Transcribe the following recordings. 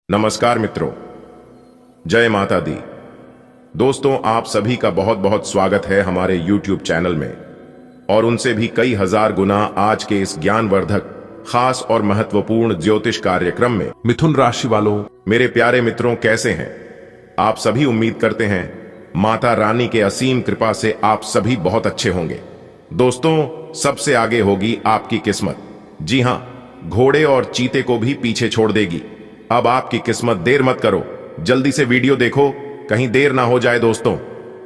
नमस्कार मित्रों, जय माता दी। दोस्तों, आप सभी का बहुत बहुत स्वागत है हमारे YouTube चैनल में और उनसे भी कई हजार गुना आज के इस ज्ञानवर्धक, खास और महत्वपूर्ण ज्योतिष कार्यक्रम में। मिथुन राशि वालों, मेरे प्यारे मित्रों, कैसे हैं आप सभी? उम्मीद करते हैं माता रानी के असीम कृपा से आप सभी बहुत अच्छे होंगे। दोस्तों, सबसे आगे होगी आपकी किस्मत। जी हां, घोड़े और चीते को भी पीछे छोड़ देगी। अब आपकी किस्मत। देर मत करो, जल्दी से वीडियो देखो, कहीं देर ना हो जाए। दोस्तों,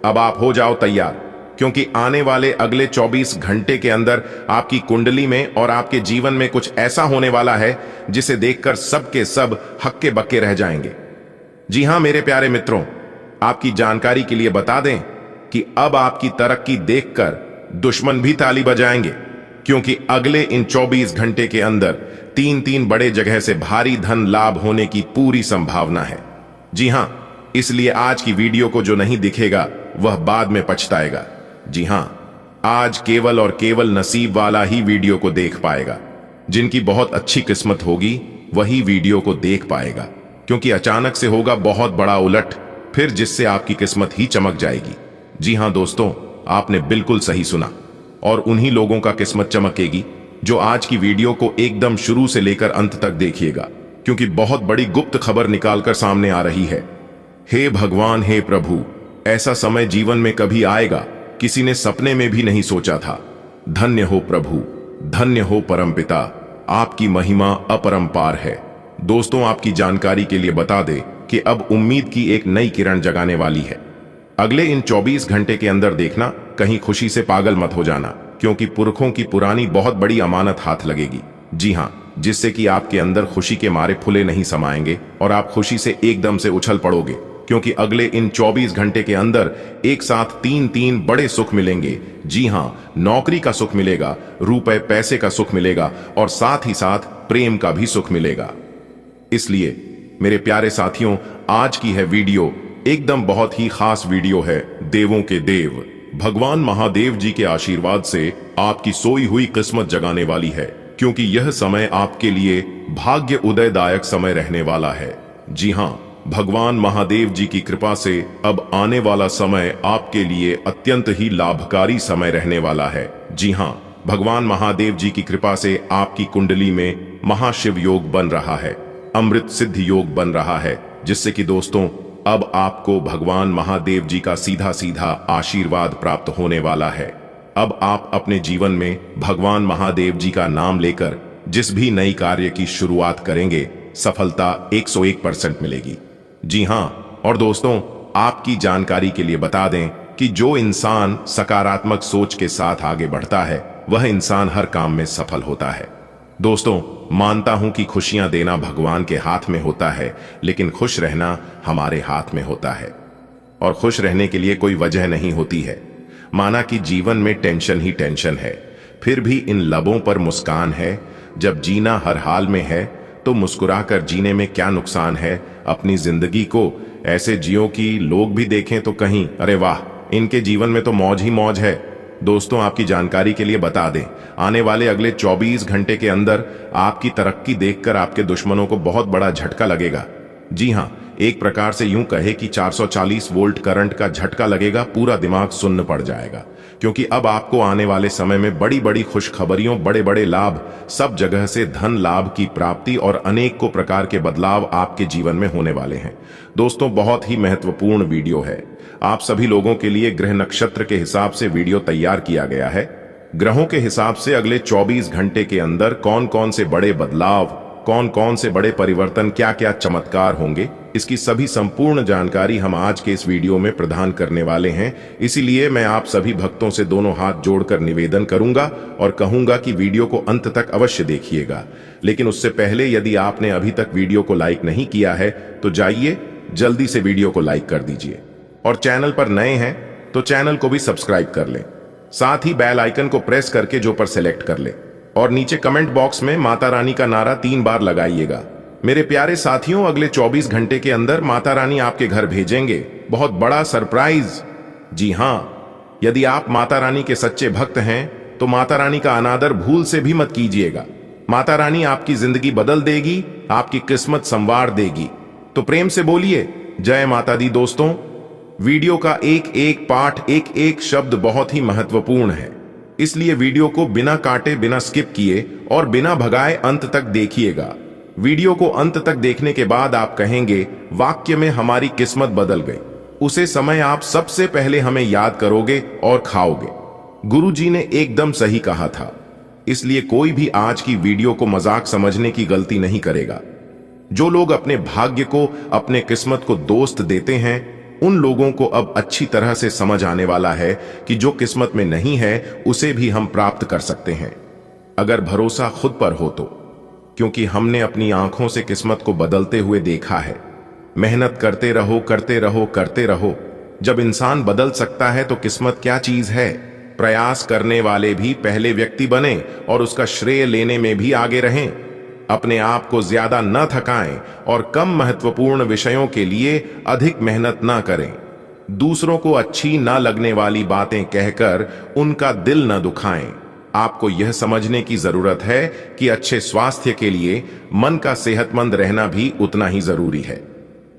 अब आप हो जाओ तैयार, क्योंकि आने वाले अगले 24 घंटे के अंदर आपकी कुंडली में और आपके जीवन में कुछ ऐसा होने वाला है जिसे देखकर सब के सब हक्के बक्के रह जाएंगे। जी हां मेरे प्यारे मित्रों, आपकी जानकारी के लिए बता दें कि अब आपकी तरक्की देखकर दुश्मन भी ताली बजाएंगे, क्योंकि अगले इन 24 घंटे के अंदर तीन बड़े जगह से भारी धन लाभ होने की पूरी संभावना है। जी हां, इसलिए आज की वीडियो को जो नहीं दिखेगा वह बाद में पछताएगा। जी हां, आज केवल और केवल नसीब वाला ही वीडियो को देख पाएगा। जिनकी बहुत अच्छी किस्मत होगी वही वीडियो को देख पाएगा, क्योंकि अचानक से होगा बहुत बड़ा उलट, फिर जिससे आपकी किस्मत ही चमक जाएगी। जी हां दोस्तों, आपने बिल्कुल सही सुना, और उन्हीं लोगों का किस्मत चमकेगी जो आज की वीडियो को एकदम शुरू से लेकर अंत तक देखिएगा, क्योंकि बहुत बड़ी गुप्त खबर निकालकर सामने आ रही है। हे भगवान, हे प्रभु, ऐसा समय जीवन में कभी आएगा किसी ने सपने में भी नहीं सोचा था। धन्य हो प्रभु, धन्य हो परमपिता, आपकी महिमा अपरंपार है। दोस्तों, आपकी जानकारी के लिए बता दें कि अब उम्मीद की एक नई किरण जगाने वाली है। अगले इन 24 घंटे के अंदर देखना, कहीं खुशी से पागल मत हो जाना, क्योंकि पुरखों की पुरानी बहुत बड़ी अमानत हाथ लगेगी। जी हां, जिससे कि आपके अंदर खुशी के मारे फुले नहीं समाएंगे और आप खुशी से एकदम से उछल पड़ोगे, क्योंकि अगले इन 24 घंटे के अंदर एक साथ तीन बड़े सुख मिलेंगे। जी हां, नौकरी का सुख मिलेगा, रुपए पैसे का सुख मिलेगा और साथ ही साथ प्रेम का भी सुख मिलेगा। इसलिए मेरे प्यारे साथियों, आज की है वीडियो एकदम बहुत ही खास वीडियो है। देवों के देव भगवान महादेव जी के आशीर्वाद से आपकी सोई हुई किस्मत जगाने वाली है, क्योंकि यह समय आपके लिए भाग्य उदयदायक समय रहने वाला है। जी हां, भगवान महादेव जी की कृपा से अब आने वाला समय आपके लिए अत्यंत ही लाभकारी समय रहने वाला है। जी हां, भगवान महादेव जी की कृपा से आपकी कुंडली में महाशिव योग बन रहा है, अमृत सिद्ध योग बन रहा है, जिससे कि दोस्तों अब आपको भगवान महादेव जी का सीधा सीधा आशीर्वाद प्राप्त होने वाला है। अब आप अपने जीवन में भगवान महादेव जी का नाम लेकर जिस भी नई कार्य की शुरुआत करेंगे, सफलता 101% मिलेगी। जी हां, और दोस्तों, आपकी जानकारी के लिए बता दें कि जो इंसान सकारात्मक सोच के साथ आगे बढ़ता है वह इंसान हर काम में सफल होता है। दोस्तों, मानता हूं कि खुशियां देना भगवान के हाथ में होता है, लेकिन खुश रहना हमारे हाथ में होता है, और खुश रहने के लिए कोई वजह नहीं होती है। माना कि जीवन में टेंशन ही टेंशन है, फिर भी इन लबों पर मुस्कान है। जब जीना हर हाल में है तो मुस्कुराकर जीने में क्या नुकसान है। अपनी जिंदगी को ऐसे जियो कि लोग भी देखें तो कहीं अरे वाह, इनके जीवन में तो मौज ही मौज है। दोस्तों, आपकी जानकारी के लिए बता दें, आने वाले अगले 24 घंटे के अंदर आपकी तरक्की देखकर आपके दुश्मनों को बहुत बड़ा झटका लगेगा। जी हां, एक प्रकार से यूं कहे कि 440 वोल्ट करंट का झटका लगेगा, पूरा दिमाग सुन्न पड़ जाएगा, क्योंकि अब आपको आने वाले समय में बड़ी बड़ी खुशखबरियों, बड़े बड़े लाभ, सब जगह से धन लाभ की प्राप्ति और अनेकों प्रकार के बदलाव आपके जीवन में होने वाले हैं। दोस्तों, बहुत ही महत्वपूर्ण वीडियो है। आप सभी लोगों के लिए ग्रह नक्षत्र के हिसाब से वीडियो तैयार किया गया है। ग्रहों के हिसाब से अगले 24 घंटे के अंदर कौन कौन से बड़े बदलाव, कौन कौन से बड़े परिवर्तन, क्या क्या चमत्कार होंगे, इसकी सभी संपूर्ण जानकारी हम आज के इस वीडियो में प्रदान करने वाले हैं। इसीलिए मैं आप सभी भक्तों से दोनों हाथ जोड़कर निवेदन करूंगा और कहूंगा कि वीडियो को अंत तक अवश्य देखिएगा। लेकिन उससे पहले यदि आपने अभी तक वीडियो को लाइक नहीं किया है तो जाइए जल्दी से वीडियो को लाइक कर दीजिए, और चैनल पर नए हैं तो चैनल को भी सब्सक्राइब कर लें। साथ ही बेल आइकन को प्रेस करके जो पर सेलेक्ट कर लें, और नीचे कमेंट बॉक्स में माता रानी का नारा 3 बार लगाइएगा। मेरे प्यारे साथियों, अगले 24 घंटे के अंदर माता रानी आपके घर भेजेंगे बहुत बड़ा सरप्राइज। जी हां, यदि आप माता रानी के सच्चे भक्त हैं तो माता रानी का अनादर भूल से भी मत कीजिएगा। माता रानी आपकी जिंदगी बदल देगी, आपकी किस्मत संवार देगी। तो प्रेम से बोलिए जय माता दी। दोस्तों, वीडियो का एक एक पाठ, एक एक शब्द बहुत ही महत्वपूर्ण है, इसलिए वीडियो को बिना काटे, बिना स्किप किए और बिना भगाए अंत तक देखिएगा। वीडियो को अंत तक देखने के बाद आप कहेंगे, वाक्य में हमारी किस्मत बदल गई। उसे समय आप सबसे पहले हमें याद करोगे और खाओगे। गुरुजी ने एकदम सही कहा था, इसलिए कोई भी आज की वीडियो को मजाक समझने की गलती नहीं करेगा। जो लोग अपने भाग्य को, अपने किस्मत को दोस्त देते हैं, उन लोगों को अब अच्छी तरह से समझ आने वाला है कि जो किस्मत में नहीं है उसे भी हम प्राप्त कर सकते हैं, अगर भरोसा खुद पर हो तो। क्योंकि हमने अपनी आंखों से किस्मत को बदलते हुए देखा है। मेहनत करते रहो, करते रहो, करते रहो। जब इंसान बदल सकता है तो किस्मत क्या चीज है। प्रयास करने वाले भी पहले व्यक्ति बने और उसका श्रेय लेने में भी आगे रहें। अपने आप को ज्यादा न थकाएं और कम महत्वपूर्ण विषयों के लिए अधिक मेहनत न करें। दूसरों को अच्छी न लगने वाली बातें कहकर उनका दिल न दुखाएं। आपको यह समझने की जरूरत है कि अच्छे स्वास्थ्य के लिए मन का सेहतमंद रहना भी उतना ही जरूरी है।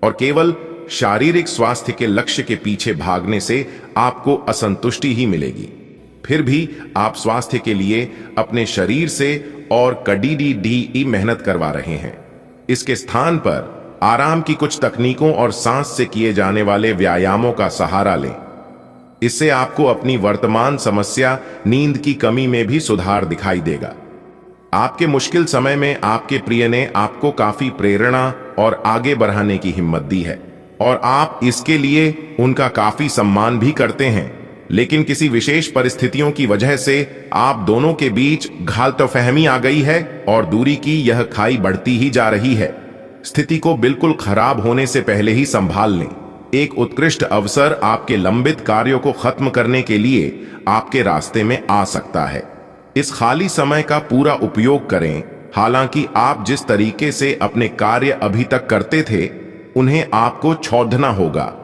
और केवल शारीरिक स्वास्थ्य के लक्ष्य के पीछे भागने से आपको असंतुष्टि ही मिलेगी। फिर भी आप स्वास्थ्य के लिए अपने शरीर से और कड़ी मेहनत करवा रहे हैं। इसके स्थान पर आराम की कुछ तकनीकों और सांस से किए जाने वाले व्यायामों का सहारा लें। इससे आपको अपनी वर्तमान समस्या नींद की कमी में भी सुधार दिखाई देगा। आपके मुश्किल समय में आपके प्रिय ने आपको काफी प्रेरणा और आगे बढ़ाने की हिम्मत दी है और आप इसके लिए उनका काफी सम्मान भी करते हैं। लेकिन किसी विशेष परिस्थितियों की वजह से आप दोनों के बीच गलतफहमी आ गई है और दूरी की यह खाई बढ़ती ही जा रही है। स्थिति को बिल्कुल खराब होने से पहले ही संभाल लें। एक उत्कृष्ट अवसर आपके लंबित कार्यों को खत्म करने के लिए आपके रास्ते में आ सकता है। इस खाली समय का पूरा उपयोग करें। हालांकि आप जिस तरीके से अपने कार्य अभी तक करते थे, उन्हें आपको छोड़ना होगा।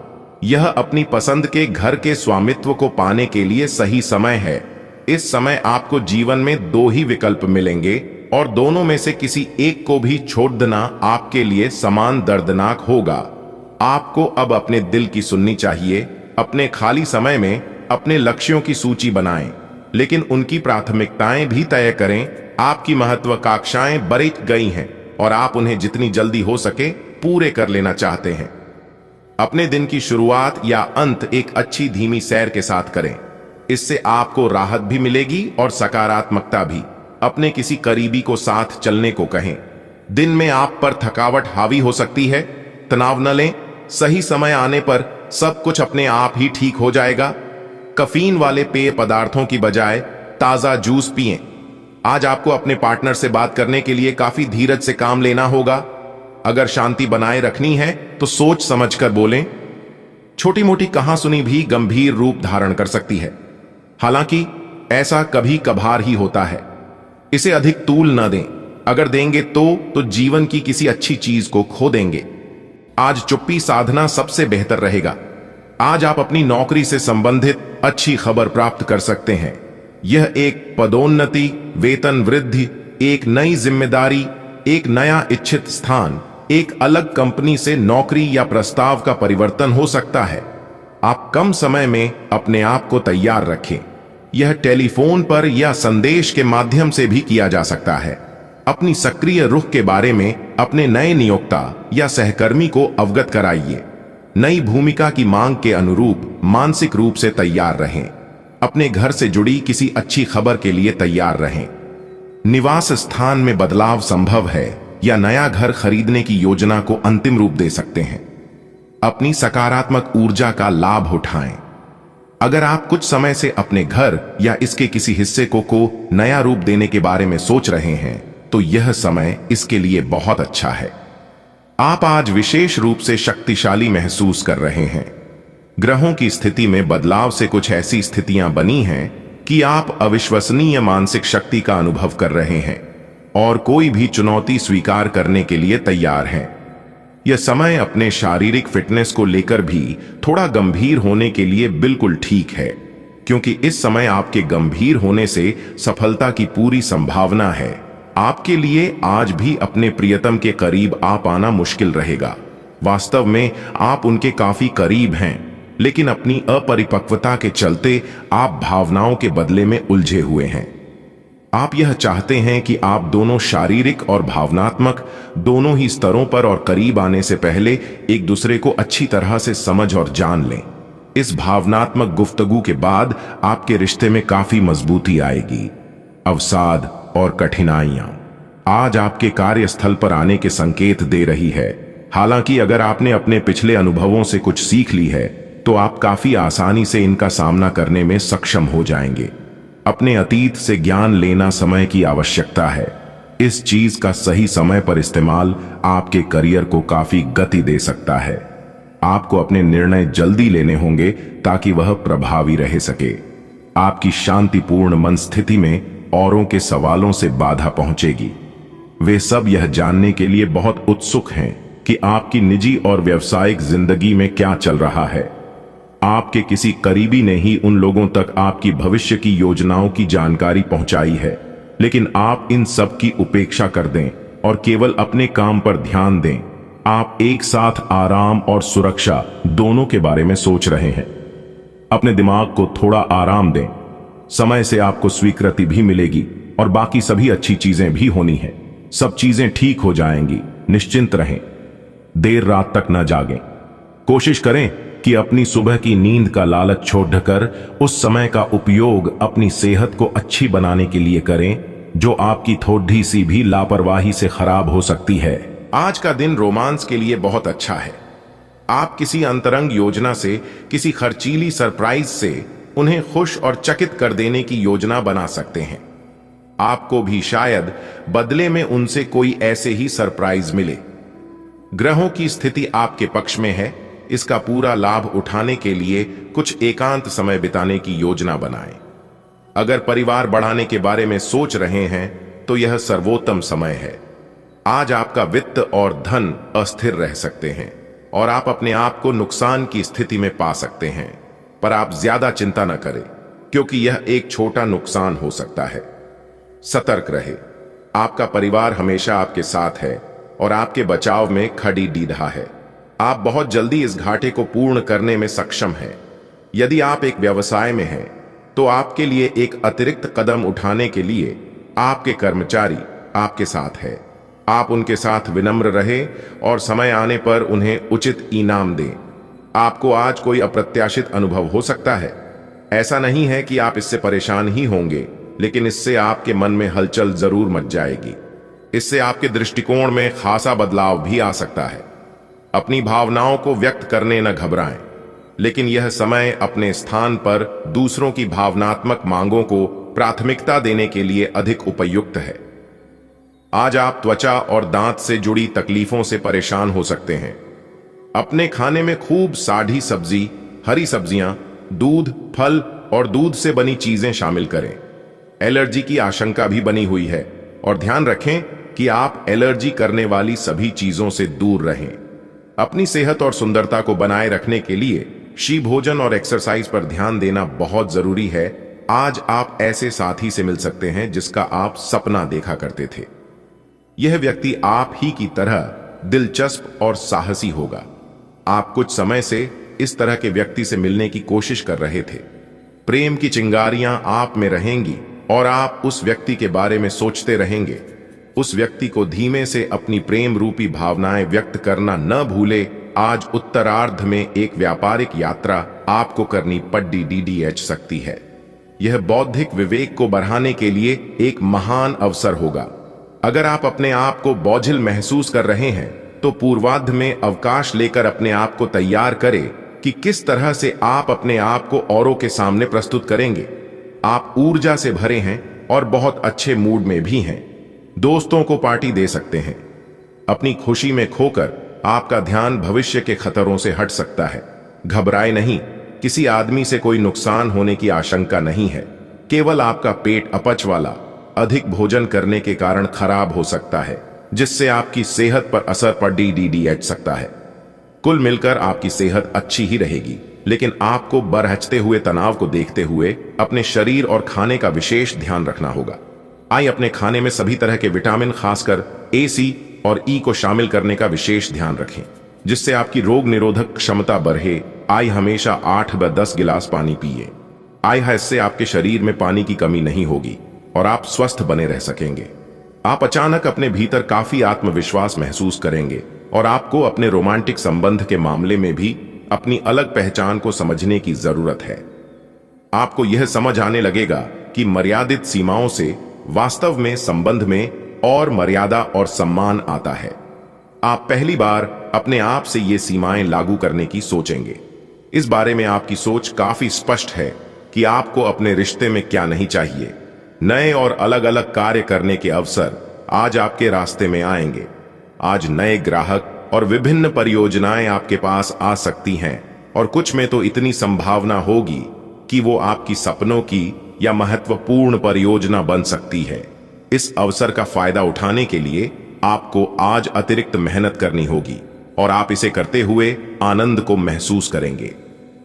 यह अपनी पसंद के घर के स्वामित्व को पाने के लिए सही समय है। इस समय आपको जीवन में दो ही विकल्प मिलेंगे और दोनों में से किसी एक को भी छोड़ देना आपके लिए समान दर्दनाक होगा। आपको अब अपने दिल की सुननी चाहिए। अपने खाली समय में अपने लक्ष्यों की सूची बनाएं, लेकिन उनकी प्राथमिकताएं भी तय करें। आपकी महत्वाकांक्षाएं बढ़ गई हैं और आप उन्हें जितनी जल्दी हो सके पूरे कर लेना चाहते हैं। अपने दिन की शुरुआत या अंत एक अच्छी धीमी सैर के साथ करें। इससे आपको राहत भी मिलेगी और सकारात्मकता भी। अपने किसी करीबी को साथ चलने को कहें। दिन में आप पर थकावट हावी हो सकती है, तनाव न लें। सही समय आने पर सब कुछ अपने आप ही ठीक हो जाएगा। कैफीन वाले पेय पदार्थों की बजाय ताजा जूस पिएं। आज आपको अपने पार्टनर से बात करने के लिए काफी धीरज से काम लेना होगा। अगर शांति बनाए रखनी है तो सोच समझकर बोलें। छोटी मोटी कहां सुनी भी गंभीर रूप धारण कर सकती है। हालांकि ऐसा कभी कभार ही होता है। इसे अधिक तूल न दें। अगर देंगे तो जीवन की किसी अच्छी चीज को खो देंगे। आज चुप्पी साधना सबसे बेहतर रहेगा। आज आप अपनी नौकरी से संबंधित अच्छी खबर प्राप्त कर सकते हैं। यह एक पदोन्नति, वेतन वृद्धि, एक नई जिम्मेदारी, एक नया इच्छित स्थान, एक अलग कंपनी से नौकरी या प्रस्ताव का परिवर्तन हो सकता है। आप कम समय में अपने आप को तैयार रखें। यह टेलीफोन पर या संदेश के माध्यम से भी किया जा सकता है। अपनी सक्रिय रुख के बारे में अपने नए नियोक्ता या सहकर्मी को अवगत कराइए। नई भूमिका की मांग के अनुरूप मानसिक रूप से तैयार रहें। अपने घर से जुड़ी किसी अच्छी खबर के लिए तैयार रहें। निवास स्थान में बदलाव संभव है या नया घर खरीदने की योजना को अंतिम रूप दे सकते हैं। अपनी सकारात्मक ऊर्जा का लाभ उठाएं। अगर आप कुछ समय से अपने घर या इसके किसी हिस्से को नया रूप देने के बारे में सोच रहे हैं, तो यह समय इसके लिए बहुत अच्छा है। आप आज विशेष रूप से शक्तिशाली महसूस कर रहे हैं। ग्रहों की स्थिति में बदलाव से कुछ ऐसी स्थितियां बनी हैं कि आप अविश्वसनीय मानसिक शक्ति का अनुभव कर रहे हैं और कोई भी चुनौती स्वीकार करने के लिए तैयार हैं। यह समय अपने शारीरिक फिटनेस को लेकर भी थोड़ा गंभीर होने के लिए बिल्कुल ठीक है, क्योंकि इस समय आपके गंभीर होने से सफलता की पूरी संभावना है। आपके लिए आज भी अपने प्रियतम के करीब आ पाना मुश्किल रहेगा। वास्तव में आप उनके काफी करीब हैं, लेकिन अपनी अपरिपक्वता के चलते आप भावनाओं के बदले में उलझे हुए हैं। आप यह चाहते हैं कि आप दोनों शारीरिक और भावनात्मक दोनों ही स्तरों पर और करीब आने से पहले एक दूसरे को अच्छी तरह से समझ और जान लें। इस भावनात्मक गुफ्तगू के बाद आपके रिश्ते में काफी मजबूती आएगी। अवसाद और कठिनाइयां आज आपके कार्यस्थल पर आने के संकेत दे रही है। हालांकि अगर आपने अपने पिछले अनुभवों से कुछ सीख ली है तो आप काफी आसानी से इनका सामना करने में सक्षम हो जाएंगे। अपने अतीत से ज्ञान लेना समय की आवश्यकता है। इस चीज का सही समय पर इस्तेमाल आपके करियर को काफी गति दे सकता है। आपको अपने निर्णय जल्दी लेने होंगे ताकि वह प्रभावी रह सके। आपकी शांतिपूर्ण मन स्थिति में औरों के सवालों से बाधा पहुंचेगी। वे सब यह जानने के लिए बहुत उत्सुक हैं कि आपकी निजी और व्यावसायिक जिंदगी में क्या चल रहा है। आपके किसी करीबी ने ही उन लोगों तक आपकी भविष्य की योजनाओं की जानकारी पहुंचाई है, लेकिन आप इन सब की उपेक्षा कर दें और केवल अपने काम पर ध्यान दें। आप एक साथ आराम और सुरक्षा दोनों के बारे में सोच रहे हैं। अपने दिमाग को थोड़ा आराम दें। समय से आपको स्वीकृति भी मिलेगी और बाकी सभी अच्छी चीजें भी होनी हैं। सब चीजें ठीक हो जाएंगी, निश्चिंत रहें। देर रात तक न जागें। कोशिश करें कि अपनी सुबह की नींद का लालच छोड़कर उस समय का उपयोग अपनी सेहत को अच्छी बनाने के लिए करें, जो आपकी थोड़ी सी भी लापरवाही से खराब हो सकती है। आज का दिन रोमांस के लिए बहुत अच्छा है। आप किसी अंतरंग योजना से, किसी खर्चीली सरप्राइज से उन्हें खुश और चकित कर देने की योजना बना सकते हैं। आपको भी शायद बदले में उनसे कोई ऐसे ही सरप्राइज मिले। ग्रहों की स्थिति आपके पक्ष में है। इसका पूरा लाभ उठाने के लिए कुछ एकांत समय बिताने की योजना बनाएं। अगर परिवार बढ़ाने के बारे में सोच रहे हैं तो यह सर्वोत्तम समय है। आज आपका वित्त और धन अस्थिर रह सकते हैं और आप अपने आप को नुकसान की स्थिति में पा सकते हैं, पर आप ज्यादा चिंता न करें क्योंकि यह एक छोटा नुकसान हो सकता है। सतर्क रहे। आपका परिवार हमेशा आपके साथ है और आपके बचाव में खड़ी दीधा है। आप बहुत जल्दी इस घाटे को पूर्ण करने में सक्षम हैं। यदि आप एक व्यवसाय में हैं तो आपके लिए एक अतिरिक्त कदम उठाने के लिए आपके कर्मचारी आपके साथ है। आप उनके साथ विनम्र रहे और समय आने पर उन्हें उचित इनाम दें। आपको आज कोई अप्रत्याशित अनुभव हो सकता है। ऐसा नहीं है कि आप इससे परेशान ही होंगे, लेकिन इससे आपके मन में हलचल जरूर मच जाएगी। इससे आपके दृष्टिकोण में खासा बदलाव भी आ सकता है। अपनी भावनाओं को व्यक्त करने न घबराएं, लेकिन यह समय अपने स्थान पर दूसरों की भावनात्मक मांगों को प्राथमिकता देने के लिए अधिक उपयुक्त है। आज आप त्वचा और दांत से जुड़ी तकलीफों से परेशान हो सकते हैं। अपने खाने में खूब साढ़ी सब्जी, हरी सब्जियां, दूध, फल और दूध से बनी चीजें शामिल करें। एलर्जी की आशंका भी बनी हुई है और ध्यान रखें कि आप एलर्जी करने वाली सभी चीजों से दूर रहें। अपनी सेहत और सुंदरता को बनाए रखने के लिए शी भोजन और एक्सरसाइज पर ध्यान देना बहुत जरूरी है। आज आप ऐसे साथी से मिल सकते हैं जिसका आप सपना देखा करते थे। यह व्यक्ति आप ही की तरह दिलचस्प और साहसी होगा। आप कुछ समय से इस तरह के व्यक्ति से मिलने की कोशिश कर रहे थे। प्रेम की चिंगारियां आप में रहेंगी और आप उस व्यक्ति के बारे में सोचते रहेंगे। उस व्यक्ति को धीमे से अपनी प्रेम रूपी भावनाएं व्यक्त करना न भूले। आज उत्तरार्ध में एक व्यापारिक यात्रा आपको करनी पड़ सकती है। यह बौद्धिक विवेक को बढ़ाने के लिए एक महान अवसर होगा। अगर आप अपने आप को बोझिल महसूस कर रहे हैं तो पूर्वार्ध में अवकाश लेकर अपने आप को तैयार करें कि किस तरह से आप अपने आप को औरों के सामने प्रस्तुत करेंगे। आप ऊर्जा से भरे हैं और बहुत अच्छे मूड में भी हैं। दोस्तों को पार्टी दे सकते हैं। अपनी खुशी में खोकर आपका ध्यान भविष्य के खतरों से हट सकता है। घबराए नहीं, किसी आदमी से कोई नुकसान होने की आशंका नहीं है। केवल आपका पेट अपच वाला अधिक भोजन करने के कारण खराब हो सकता है, जिससे आपकी सेहत पर असर पड़ सकता है। कुल मिलकर आपकी सेहत अच्छी ही रहेगी, लेकिन आपको बरहचते हुए तनाव को देखते हुए अपने शरीर और खाने का विशेष ध्यान रखना होगा। आइए अपने खाने में सभी तरह के विटामिन, खासकर ए, सी और ई को शामिल करने का विशेष ध्यान रखें। जिससे आपकी रोग निरोधक क्षमता बढ़े। आय हमेशा 8 व 10 गिलास पानी पिए। आय इससे आपके शरीर में पानी की कमी नहीं होगी और आप स्वस्थ बने रह सकेंगे। आप अचानक अपने भीतर काफी आत्मविश्वास महसूस करेंगे और आपको अपने रोमांटिक संबंध के मामले में भी अपनी अलग पहचान को समझने की जरूरत है। आपको यह समझ आने लगेगा कि मर्यादित सीमाओं से वास्तव में संबंध में और मर्यादा और सम्मान आता है। आप पहली बार अपने आप से ये सीमाएं लागू करने की सोचेंगे। इस बारे में आपकी सोच काफी स्पष्ट है कि आपको अपने रिश्ते में क्या नहीं चाहिए। नए और अलग अलग कार्य करने के अवसर आज आपके रास्ते में आएंगे। आज नए ग्राहक और विभिन्न परियोजनाएं आपके पास आ सकती हैं और कुछ में तो इतनी संभावना होगी कि वो आपकी सपनों की या महत्वपूर्ण परियोजना बन सकती है। इस अवसर का फायदा उठाने के लिए आपको आज अतिरिक्त मेहनत करनी होगी और आप इसे करते हुए आनंद को महसूस करेंगे।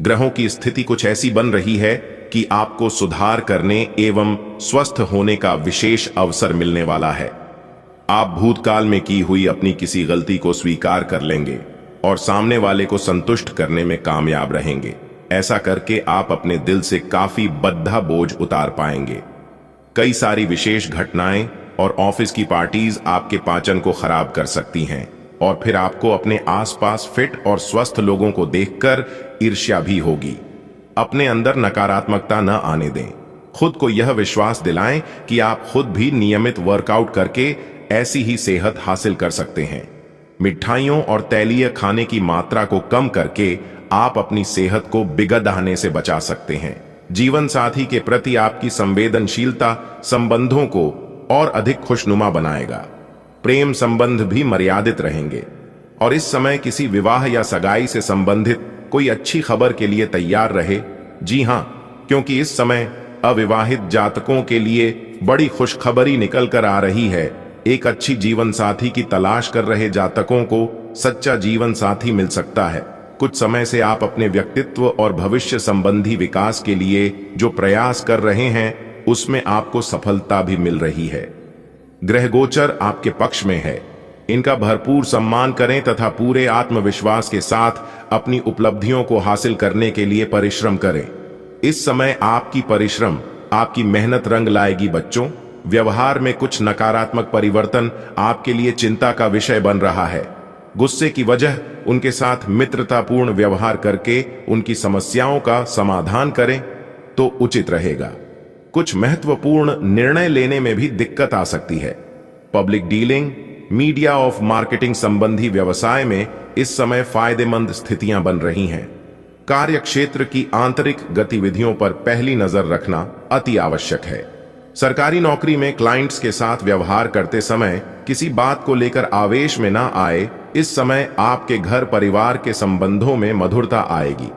ग्रहों की स्थिति कुछ ऐसी बन रही है कि आपको सुधार करने एवं स्वस्थ होने का विशेष अवसर मिलने वाला है। आप भूतकाल में की हुई अपनी किसी गलती को स्वीकार कर लेंगे और सामने वाले को संतुष्ट करने में कामयाब रहेंगे। ऐसा करके आप अपने दिल से काफी बद्धा बोझ उतार पाएंगे। कई सारी विशेष घटनाएं और ऑफिस की पार्टीज आपके पाचन को खराब कर सकती हैं और फिर आपको अपने आसपास फिट और स्वस्थ लोगों को देखकर ईर्ष्या भी होगी। अपने अंदर नकारात्मकता न आने दें। खुद को यह विश्वास दिलाएं कि आप खुद भी नियमित वर्कआउट करके ऐसी ही सेहत हासिल कर सकते हैं। मिठाइयों और तैलीय खाने की मात्रा को कम करके आप अपनी सेहत को बिगड़ने से बचा सकते हैं। जीवन साथी के प्रति आपकी संवेदनशीलता संबंधों को और अधिक खुशनुमा बनाएगा। प्रेम संबंध भी मर्यादित रहेंगे और इस समय किसी विवाह या सगाई से संबंधित कोई अच्छी खबर के लिए तैयार रहे। जी हां, क्योंकि इस समय अविवाहित जातकों के लिए बड़ी खुशखबरी निकल कर आ रही है। एक अच्छी जीवन साथी की तलाश कर रहे जातकों को सच्चा जीवन साथी मिल सकता है। कुछ समय से आप अपने व्यक्तित्व और भविष्य संबंधी विकास के लिए जो प्रयास कर रहे हैं उसमें आपको सफलता भी मिल रही है। ग्रह गोचर आपके पक्ष में है। इनका भरपूर सम्मान करें तथा पूरे आत्मविश्वास के साथ अपनी उपलब्धियों को हासिल करने के लिए परिश्रम करें। इस समय आपकी परिश्रम, आपकी मेहनत रंग लाएगी। बच्चों, व्यवहार में कुछ नकारात्मक परिवर्तन आपके लिए चिंता का विषय बन रहा है। गुस्से की वजह उनके साथ मित्रतापूर्ण व्यवहार करके उनकी समस्याओं का समाधान करें तो उचित रहेगा। कुछ महत्वपूर्ण निर्णय लेने में भी दिक्कत आ सकती है। Public dealing, media of marketing संबंधी व्यवसाय में इस समय फायदेमंद स्थितियां बन रही हैं। कार्य क्षेत्र की आंतरिक गतिविधियों पर पहली नजर रखना अति आवश्यक है। सरकारी नौकरी में क्लाइंट्स के साथ व्यवहार करते समय किसी बात को लेकर आवेश में ना आए। इस समय आपके घर परिवार के संबंधों में मधुरता आएगी।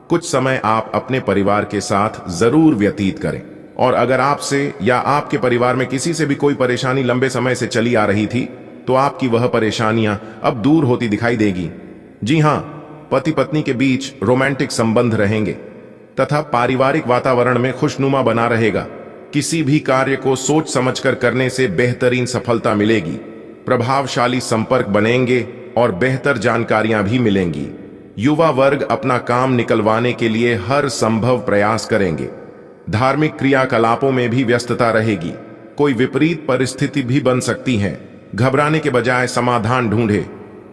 कुछ समय आप अपने परिवार के साथ जरूर व्यतीत करें और अगर आपसे या आपके परिवार में किसी से भी कोई परेशानी लंबे समय से चली आ रही थी तो आपकी वह परेशानियां अब दूर होती दिखाई देगी। जी हां, पति पत्नी के बीच रोमांटिक संबंध रहेंगे तथा पारिवारिक वातावरण में खुशनुमा बना रहेगा। किसी भी कार्य को सोच समझकर करने से बेहतरीन सफलता मिलेगी। प्रभावशाली संपर्क बनेंगे और बेहतर जानकारियां भी मिलेंगी। युवा वर्ग अपना काम निकलवाने के लिए हर संभव प्रयास करेंगे। धार्मिक क्रियाकलापों में भी व्यस्तता रहेगी। कोई विपरीत परिस्थिति भी बन सकती है। घबराने के बजाय समाधान ढूंढे।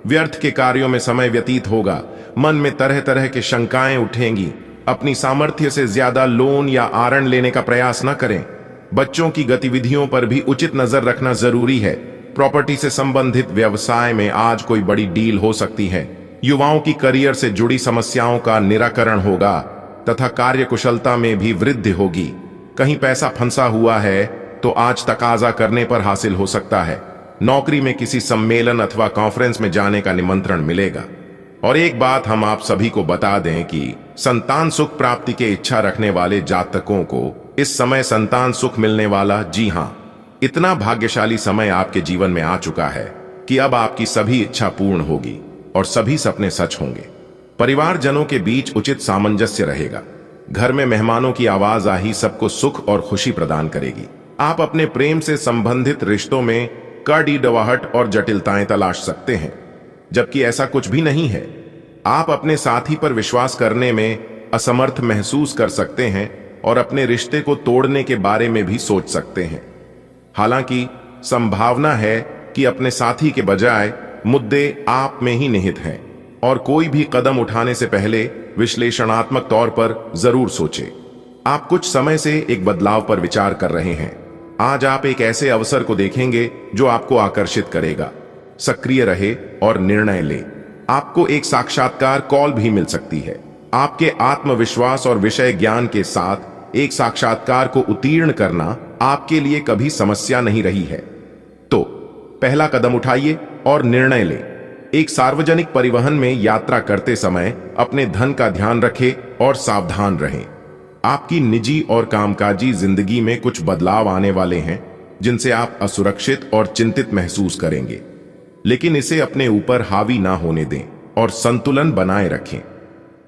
व्यर्थ के कार्यों में समय व्यतीत होगा। मन में तरह तरह के शंकाएं उठेंगी। अपनी सामर्थ्य से ज्यादा लोन या आरण लेने का प्रयास न करें। बच्चों की गतिविधियों पर भी उचित नजर रखना जरूरी है। प्रॉपर्टी से संबंधित व्यवसाय में आज कोई बड़ी डील हो सकती है। युवाओं की करियर से जुड़ी समस्याओं का निराकरण होगा तथा कार्य कुशलता में भी वृद्धि होगी। कहीं पैसा फंसा हुआ है तो आज तकाजा करने पर हासिल हो सकता है। नौकरी में किसी सम्मेलन अथवा कॉन्फ्रेंस में जाने का निमंत्रण मिलेगा। और एक बात हम आप सभी को बता दें कि संतान सुख प्राप्ति के इच्छा रखने वाले जातकों को इस समय संतान सुख मिलने वाला। जी हां, इतना भाग्यशाली समय आपके जीवन में आ चुका है कि अब आपकी सभी इच्छा पूर्ण होगी और सभी सपने सच होंगे। परिवारजनों के बीच उचित सामंजस्य रहेगा। घर में मेहमानों की आवाज आही सबको सुख और खुशी प्रदान करेगी। आप अपने प्रेम से संबंधित रिश्तों में कड़ी डवाहट और जटिलताएं तलाश सकते हैं। जबकि ऐसा कुछ भी नहीं है। आप अपने साथी पर विश्वास करने में असमर्थ महसूस कर सकते हैं और अपने रिश्ते को तोड़ने के बारे में भी सोच सकते हैं। हालांकि संभावना है कि अपने साथी के बजाय मुद्दे आप में ही निहित हैं और कोई भी कदम उठाने से पहले विश्लेषणात्मक तौर पर जरूर सोचें। आप कुछ समय से एक बदलाव पर विचार कर रहे हैं। आज आप एक ऐसे अवसर को देखेंगे जो आपको आकर्षित करेगा। सक्रिय रहे और निर्णय ले। आपको एक साक्षात्कार कॉल भी मिल सकती है। आपके आत्मविश्वास और विषय ज्ञान के साथ एक साक्षात्कार को उत्तीर्ण करना आपके लिए कभी समस्या नहीं रही है। तो पहला कदम उठाइए और निर्णय लें। एक सार्वजनिक परिवहन में यात्रा करते समय अपने धन का ध्यान रखें और सावधान रहें। आपकी निजी और कामकाजी जिंदगी में कुछ बदलाव आने वाले हैं जिनसे आप असुरक्षित और चिंतित महसूस करेंगे, लेकिन इसे अपने ऊपर हावी ना होने दें और संतुलन बनाए रखें।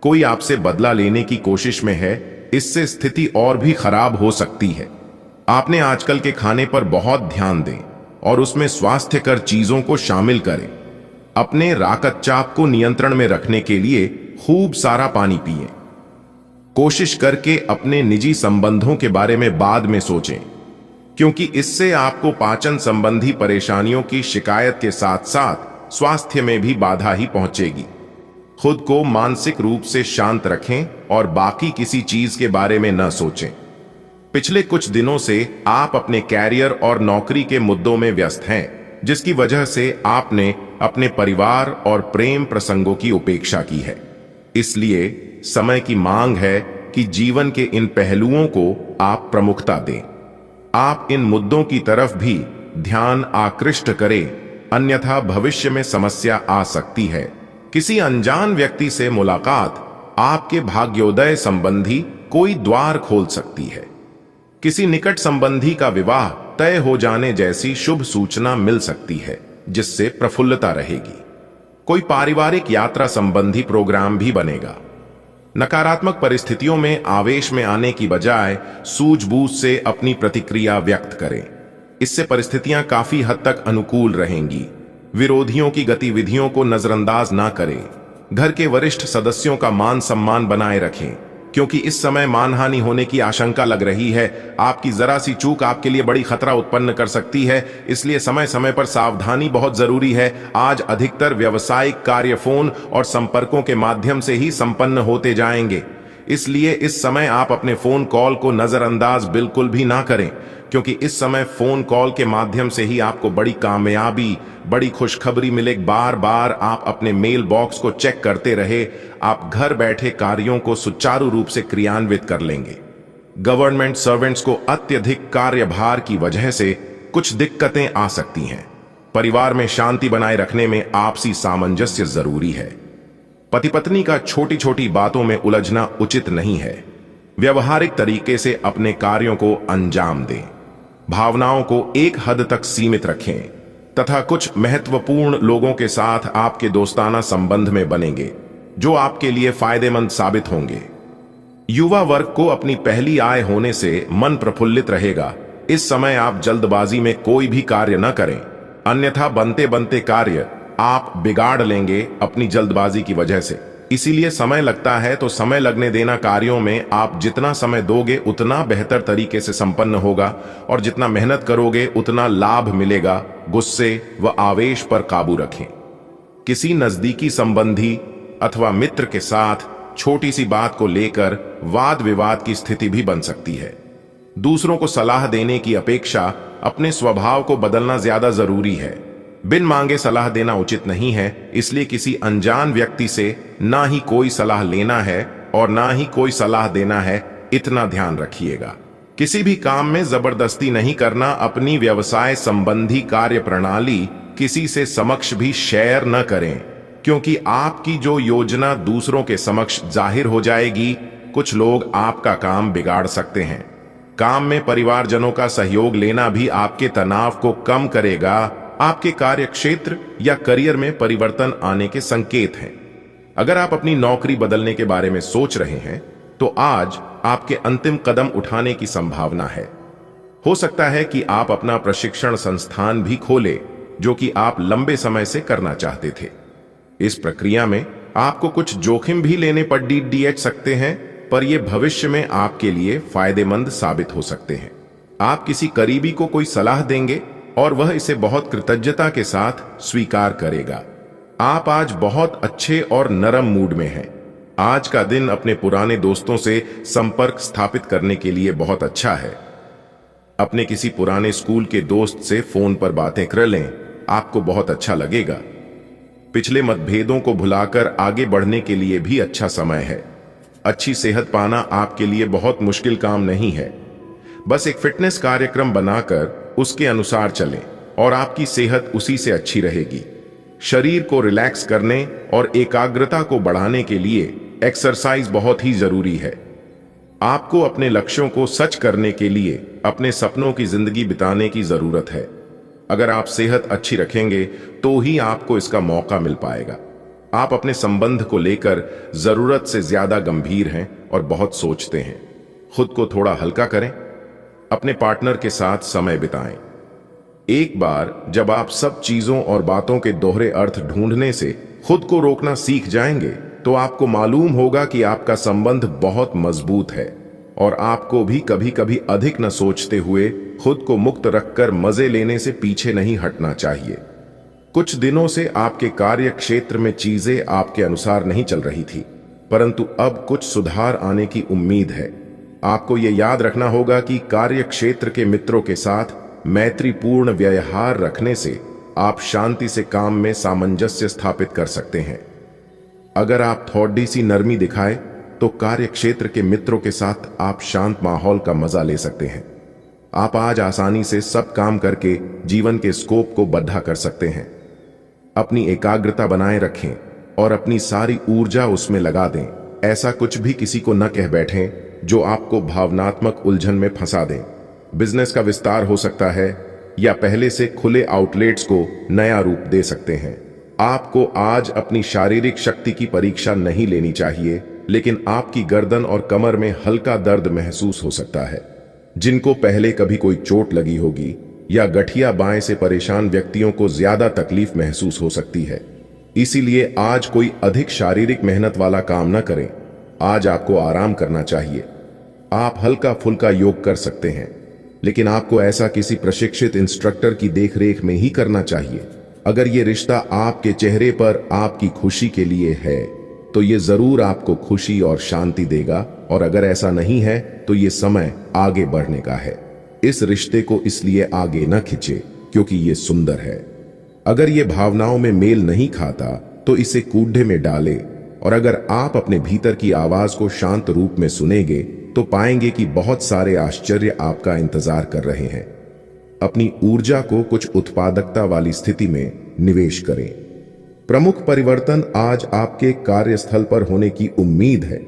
कोई आपसे बदला लेने की कोशिश में है, इससे स्थिति और भी खराब हो सकती है। आपने आजकल के खाने पर बहुत ध्यान दें और उसमें स्वास्थ्यकर चीजों को शामिल करें। अपने रक्तचाप को नियंत्रण में रखने के लिए खूब सारा पानी पिएं। कोशिश करके अपने निजी संबंधों के बारे में बाद में सोचें, क्योंकि इससे आपको पाचन संबंधी परेशानियों की शिकायत के साथ साथ स्वास्थ्य में भी बाधा ही पहुंचेगी। खुद को मानसिक रूप से शांत रखें और बाकी किसी चीज के बारे में न सोचें। पिछले कुछ दिनों से आप अपने कैरियर और नौकरी के मुद्दों में व्यस्त हैं, जिसकी वजह से आपने अपने परिवार और प्रेम प्रसंगों की उपेक्षा की है। इसलिए समय की मांग है कि जीवन के इन पहलुओं को आप प्रमुखता दें। आप इन मुद्दों की तरफ भी ध्यान आकृष्ट करें, अन्यथा भविष्य में समस्या आ सकती है। किसी अनजान व्यक्ति से मुलाकात आपके भाग्योदय संबंधी कोई द्वार खोल सकती है। किसी निकट संबंधी का विवाह तय हो जाने जैसी शुभ सूचना मिल सकती है, जिससे प्रफुल्लता रहेगी। कोई पारिवारिक यात्रा संबंधी प्रोग्राम भी बनेगा। नकारात्मक परिस्थितियों में आवेश में आने की बजाय सूझबूझ से अपनी प्रतिक्रिया व्यक्त करें। इससे परिस्थितियां काफी हद तक अनुकूल रहेंगी। विरोधियों की गतिविधियों को नजरअंदाज ना करें। घर के वरिष्ठ सदस्यों का मान सम्मान बनाए रखें, क्योंकि इस समय मानहानि होने की आशंका लग रही है। आपकी जरा सी चूक आपके लिए बड़ी खतरा उत्पन्न कर सकती है, इसलिए समय समय पर सावधानी बहुत जरूरी है। आज अधिकतर व्यावसायिक कार्य फोन और संपर्कों के माध्यम से ही संपन्न होते जाएंगे, इसलिए इस समय आप अपने फोन कॉल को नजरअंदाज बिल्कुल भी ना करें, क्योंकि इस समय फोन कॉल के माध्यम से ही आपको बड़ी कामयाबी, बड़ी खुशखबरी मिले। बार बार आप अपने मेल बॉक्स को चेक करते रहे, आप घर बैठे कार्यों को सुचारू रूप से क्रियान्वित कर लेंगे। गवर्नमेंट सर्वेंट्स को अत्यधिक कार्यभार की वजह से कुछ दिक्कतें आ सकती हैं। परिवार में शांति बनाए रखने में आपसी सामंजस्य जरूरी है। पति पत्नी का छोटी छोटी बातों में उलझना उचित नहीं है। व्यवहारिक तरीके से अपने कार्यों को अंजाम दें। भावनाओं को एक हद तक सीमित रखें तथा कुछ महत्वपूर्ण लोगों के साथ आपके दोस्ताना संबंध में बनेंगे, जो आपके लिए फायदेमंद साबित होंगे। युवा वर्ग को अपनी पहली आय होने से मन प्रफुल्लित रहेगा। इस समय आप जल्दबाजी में कोई भी कार्य न करें, अन्यथा बनते बनते कार्य आप बिगाड़ लेंगे अपनी जल्दबाजी की वजह से। इसीलिए समय लगता है तो समय लगने देना। कार्यों में आप जितना समय दोगे उतना बेहतर तरीके से संपन्न होगा, और जितना मेहनत करोगे उतना लाभ मिलेगा। गुस्से व आवेश पर काबू रखें। किसी नजदीकी संबंधी अथवा मित्र के साथ छोटी सी बात को लेकर वाद विवाद की स्थिति भी बन सकती है। दूसरों को सलाह देने की अपेक्षा अपने स्वभाव को बदलना ज्यादा जरूरी है। बिन मांगे सलाह देना उचित नहीं है, इसलिए किसी अनजान व्यक्ति से ना ही कोई सलाह लेना है और ना ही कोई सलाह देना है, इतना ध्यान रखिएगा। किसी भी काम में जबरदस्ती नहीं करना। अपनी व्यवसाय संबंधी कार्य प्रणाली किसी से समक्ष भी शेयर न करें, क्योंकि आपकी जो योजना दूसरों के समक्ष जाहिर हो जाएगी। कुछ लोग आपका काम बिगाड़ सकते हैं। काम में परिवारजनों का सहयोग लेना भी आपके तनाव को कम करेगा। आपके कार्य क्षेत्र या करियर में परिवर्तन आने के संकेत हैं। अगर आप अपनी नौकरी बदलने के बारे में सोच रहे हैं तो आज आपके अंतिम कदम उठाने की संभावना है। हो सकता है कि आप अपना प्रशिक्षण संस्थान भी खोलें, जो कि आप लंबे समय से करना चाहते थे। इस प्रक्रिया में आपको कुछ जोखिम भी लेने पड़ सकते हैं, पर यह भविष्य में आपके लिए फायदेमंद साबित हो सकते हैं। आप किसी करीबी को कोई सलाह देंगे और वह इसे बहुत कृतज्ञता के साथ स्वीकार करेगा। आप आज बहुत अच्छे और नरम मूड में हैं। आज का दिन अपने पुराने दोस्तों से संपर्क स्थापित करने के लिए बहुत अच्छा है। अपने किसी पुराने स्कूल के दोस्त से फोन पर बातें कर लें, आपको बहुत अच्छा लगेगा। पिछले मतभेदों को भुलाकर आगे बढ़ने के लिए भी अच्छा समय है। अच्छी सेहत पाना आपके लिए बहुत मुश्किल काम नहीं है। बस एक फिटनेस कार्यक्रम बनाकर उसके अनुसार चलें और आपकी सेहत उसी से अच्छी रहेगी। शरीर को रिलैक्स करने और एकाग्रता को बढ़ाने के लिए एक्सरसाइज बहुत ही जरूरी है। आपको अपने लक्ष्यों को सच करने के लिए अपने सपनों की जिंदगी बिताने की जरूरत है। अगर आप सेहत अच्छी रखेंगे तो ही आपको इसका मौका मिल पाएगा। आप अपने संबंध को लेकर जरूरत से ज्यादा गंभीर हैं और बहुत सोचते हैं। खुद को थोड़ा हल्का करें। अपने पार्टनर के साथ समय बिताएं। एक बार जब आप सब चीजों और बातों के दोहरे अर्थ ढूंढने से खुद को रोकना सीख जाएंगे तो आपको मालूम होगा कि आपका संबंध बहुत मजबूत है और आपको भी कभी कभी अधिक न सोचते हुए खुद को मुक्त रखकर मजे लेने से पीछे नहीं हटना चाहिए। कुछ दिनों से आपके कार्य क्षेत्र में चीजें आपके अनुसार नहीं चल रही थी, परंतु अब कुछ सुधार आने की उम्मीद है। आपको यह याद रखना होगा कि कार्य क्षेत्र के मित्रों के साथ मैत्रीपूर्ण व्यवहार रखने से आप शांति से काम में सामंजस्य स्थापित कर सकते हैं। अगर आप थोड़ी सी नरमी दिखाए तो कार्य क्षेत्र के मित्रों के साथ आप शांत माहौल का मजा ले सकते हैं। आप आज आसानी से सब काम करके जीवन के स्कोप को बढ़ा कर सकते हैं। अपनी एकाग्रता बनाए रखें और अपनी सारी ऊर्जा उसमें लगा दें। ऐसा कुछ भी किसी को न कह बैठें जो आपको भावनात्मक उलझन में फंसा दें। बिजनेस का विस्तार हो सकता है या पहले से खुले आउटलेट्स को नया रूप दे सकते हैं। आपको आज अपनी शारीरिक शक्ति की परीक्षा नहीं लेनी चाहिए, लेकिन आपकी गर्दन और कमर में हल्का दर्द महसूस हो सकता है। जिनको पहले कभी कोई चोट लगी होगी या गठिया बाएं से परेशान व्यक्तियों को ज्यादा तकलीफ महसूस हो सकती है। इसीलिए आज कोई अधिक शारीरिक मेहनत वाला काम न करें। आज आपको आराम करना चाहिए। आप हल्का फुल्का योग कर सकते हैं, लेकिन आपको ऐसा किसी प्रशिक्षित इंस्ट्रक्टर की देखरेख में ही करना चाहिए। अगर ये रिश्ता आपके चेहरे पर आपकी खुशी के लिए है तो ये जरूर आपको खुशी और शांति देगा, और अगर ऐसा नहीं है तो ये समय आगे बढ़ने का है। इस रिश्ते को इसलिए आगे न खींचे क्योंकि ये सुंदर है। अगर ये भावनाओं में मेल नहीं खाता तो इसे कूढ़े में डाले, और अगर आप अपने भीतर की आवाज को शांत रूप में सुनेंगे तो पाएंगे कि बहुत सारे आश्चर्य आपका इंतजार कर रहे हैं। अपनी ऊर्जा को कुछ उत्पादकता वाली स्थिति में निवेश करें। प्रमुख परिवर्तन आज आपके कार्यस्थल पर होने की उम्मीद है।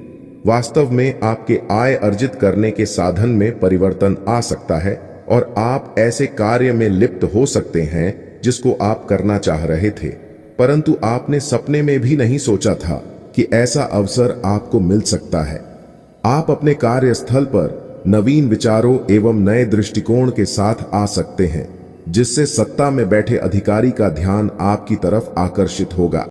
वास्तव में आपके आय अर्जित करने के साधन में परिवर्तन आ सकता है और आप ऐसे कार्य में लिप्त हो सकते हैं जिसको आप करना चाह रहे थे, परंतु आपने सपने में भी नहीं सोचा था कि ऐसा अवसर आपको मिल सकता है। आप अपने कार्यस्थल पर नवीन विचारों एवं नए दृष्टिकोण के साथ आ सकते हैं, जिससे सत्ता में बैठे अधिकारी का ध्यान आपकी तरफ आकर्षित होगा।